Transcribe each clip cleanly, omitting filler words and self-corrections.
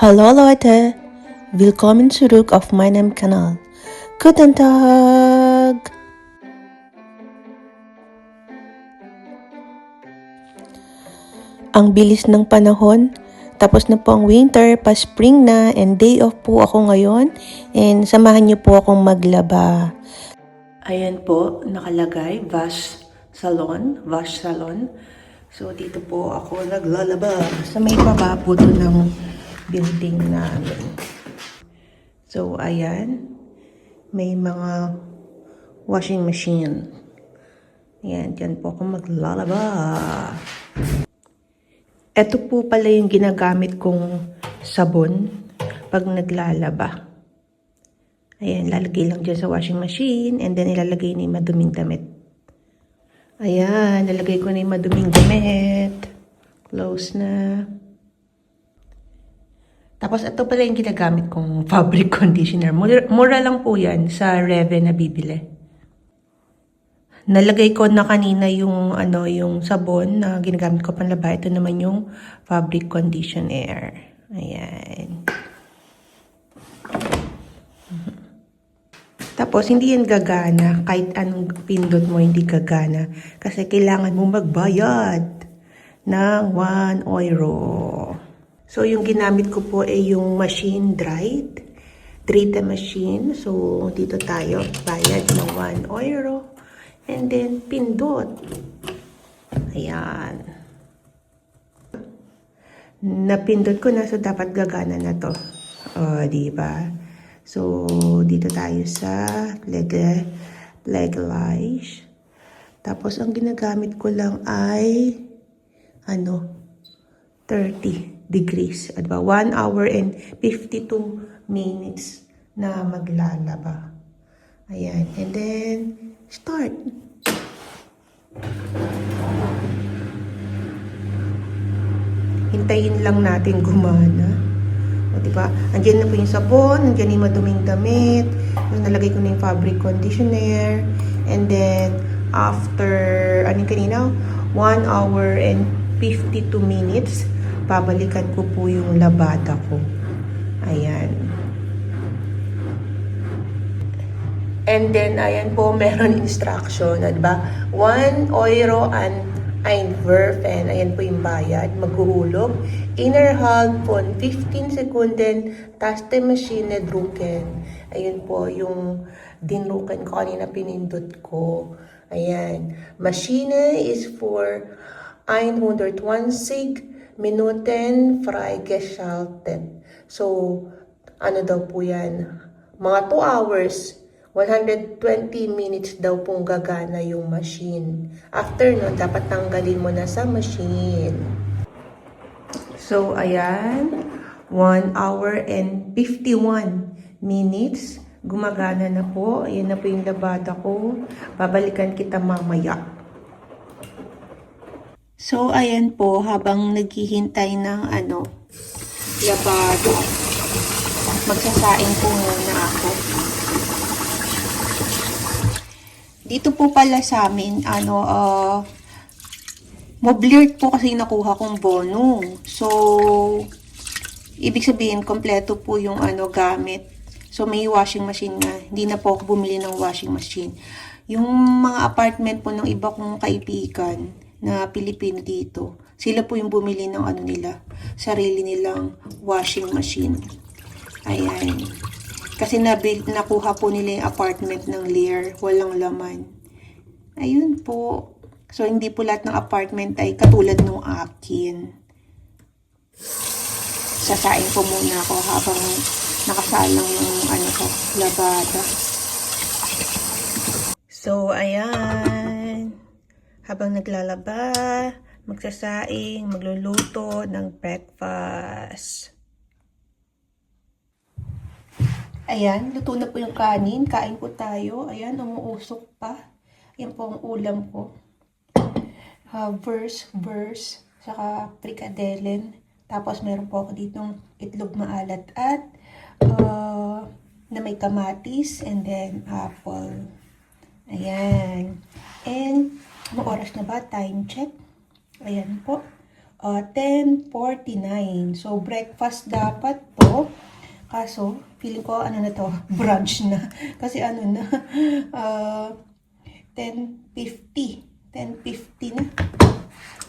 Hallo Leute, willkommen zurück auf meinem Kanal. Guten Tag! Ang bilis ng panahon, tapos na po ang winter, pa-spring na, and day off po ako ngayon, and samahan niyo po akong maglaba. Ayan po, nakalagay, Vash Salon. So, dito po ako naglalaba sa may baba po to ng building namin. So, ayan, may mga washing machine. Ayan, dyan po ako maglalaba. Ito po pala yung ginagamit kong sabon pag naglalaba. Ayan, lalagay lang dyan sa washing machine and then ilalagay na yung maduming damit. Ayan, lalagay ko na yung maduming damit. Close na. Tapos ito pala yung ginagamit kong fabric conditioner. Mura lang po yan sa Reve na bibili. Nalagay ko na kanina yung yung sabon na ginagamit ko panlaba. Ito naman yung fabric conditioner. Ayan. Tapos hindi yan gagana. Kahit anong pindot mo hindi gagana. Kasi kailangan mo magbayad ng 1 euro. So yung ginamit ko po ay yung machine dried. Drita machine. So dito tayo bayad ng 1 euro. And then, pindot. Ayan. Napindot ko na, so dapat gagana na to. O, diba? So, dito tayo sa legalize. Tapos, ang ginagamit ko lang ay 30 degrees. Diba? 1 hour and 52 minutes na maglalaba. Ayan. And then, start. Hintayin lang natin gumana. O, diba? Andiyan na po yung sabon, andiyan yung maduming damit, yung nalagay ko na yung fabric conditioner, and then, after, kanina? 1 hour and 52 minutes, babalikan ko po yung labada ko. Ayan. And then, ayan po, meron instruction, diba? 1 euro and einwerfen. Ayan po yung bayad. Maghuhulog. Innerhalb von 15 Sekunden, Taste Maschine drucken. Ayun po, yung dinruken ko kanina pinindot ko. Ayan. Maschine is for 120 Minuten freigeschaltet. So, ano daw po yan? Mga 2 hours, 120 minutes daw pong gagana yung machine. After nun, dapat tanggalin mo na sa machine. So, ayan. 1 hour and 51 minutes. Gumagana na po. Ayan na po yung labada ko. Babalikan kita mamaya. So, ayan po. Habang naghihintay ng labada, magsasaing po muna ako. Dito po pala sa amin, moblirt po kasi nakuha kong bono. So, ibig sabihin, kompleto po yung gamit. So, may washing machine na. Hindi na po ako bumili ng washing machine. Yung mga apartment po ng iba kong kaibigan na Pilipino dito, sila po yung bumili ng nila, sarili nilang washing machine. Ayan. Kasi nakuha po nila yung apartment ng Lear. Walang laman. Ayun po. So, hindi po lahat ng apartment ay katulad ng akin. Sasain po muna ako habang nakasalang yung labada. So, ayan. Habang naglalaba, magsasaing, magluluto ng breakfast. Ayan, luto na po yung kanin. Kain po tayo. Ayan, umuusok pa. Ayan po ang ulam ko. Verse, saka frikadellen. Tapos meron po ako ditong itlog maalat at na may kamatis and then apple. Ayan. And, anong oras na ba? Time check. Ayan po. 10:49. So, breakfast dapat to. Kaso, feeling ko, ano na to, brunch na. Kasi ano na, 10:50. 10:50 na.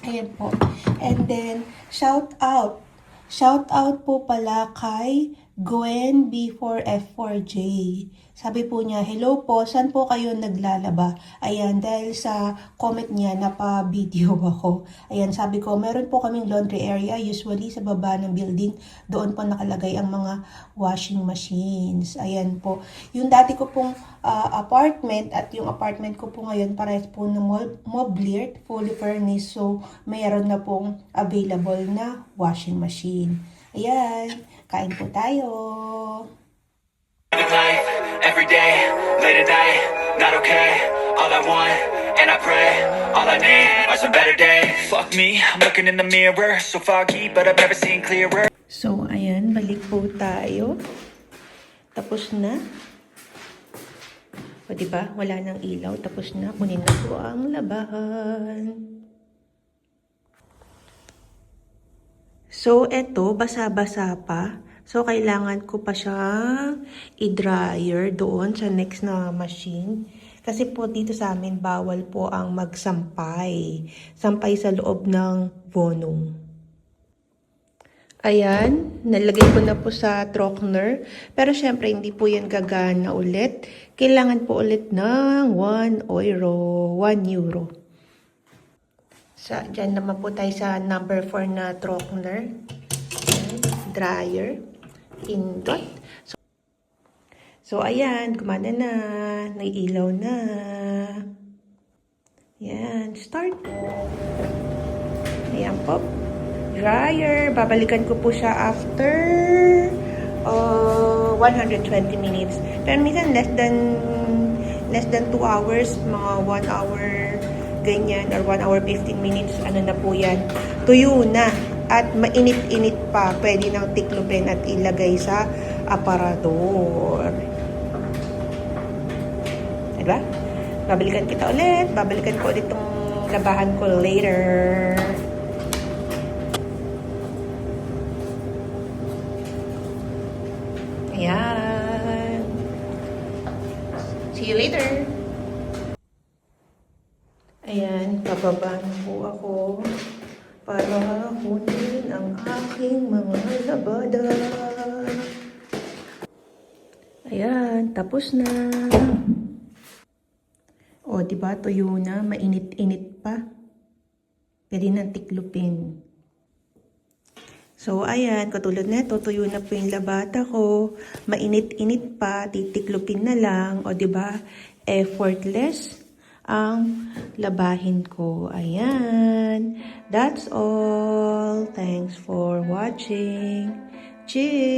Ayan po. And then, shout out. Shout out po pala kay Gwen B4F4J. Sabi po niya, hello po, saan po kayo naglalaba? Ayan, dahil sa comment niya, napa-video ako. Ayan, sabi ko, meron po kaming laundry area, usually sa baba ng building. Doon po nakalagay ang mga washing machines. Ayan po. Yung dati ko pong apartment at yung apartment ko po ngayon, parehas po na mobilier, fully furnished. So, mayroon na pong available na washing machine. Ayan, kain po tayo. Life, every day, late at night, not okay. All I want, and I pray, all I need are some better days. Fuck me, I'm looking in the mirror, so foggy, but I've never seen clearer. So, ayan, balik po tayo. Tapos na. O, diba? Wala nang ilaw. Tapos na. Kunin na po ang labahan. So, eto, basa-basa pa. So, kailangan ko pa siyang i-dryer doon sa next na machine. Kasi po dito sa amin, bawal po ang magsampay. Sampay sa loob ng vonong. Ayan, nalagay ko na po sa trockner. Pero syempre, hindi po yan gagana ulit. Kailangan po ulit ng 1 euro. 1 euro. Diyan naman po tayo sa number 4 na trockner. Dryer. Pindot. So, ayan, gumana na. Naiilaw na. Ayan, start. Ayan po. Dryer. Babalikan ko po siya after 120 minutes. Pero minsan less than 2 hours, mga 1 hour ganyan, or 1 hour 15 minutes, ano na po yan. Tuyo na. At mainit-init pa, pwede nang tiklopin at ilagay sa aparador. Diba? Babalikan kita ulit. Babalikan ko ulit itong labahan ko later. Ayan. See you later. Ayan, bababa na po ako para kunin ang aking mga labada. Ayan, tapos na. O, diba, tuyo na, mainit-init pa. Pwede nang tiklupin. So, ayan, katulad nito, tuyo na po yung labada ko. Mainit-init pa, titiklupin na lang. O, diba, effortless ang labahin ko. Ayan. That's all. Thanks for watching. Cheers!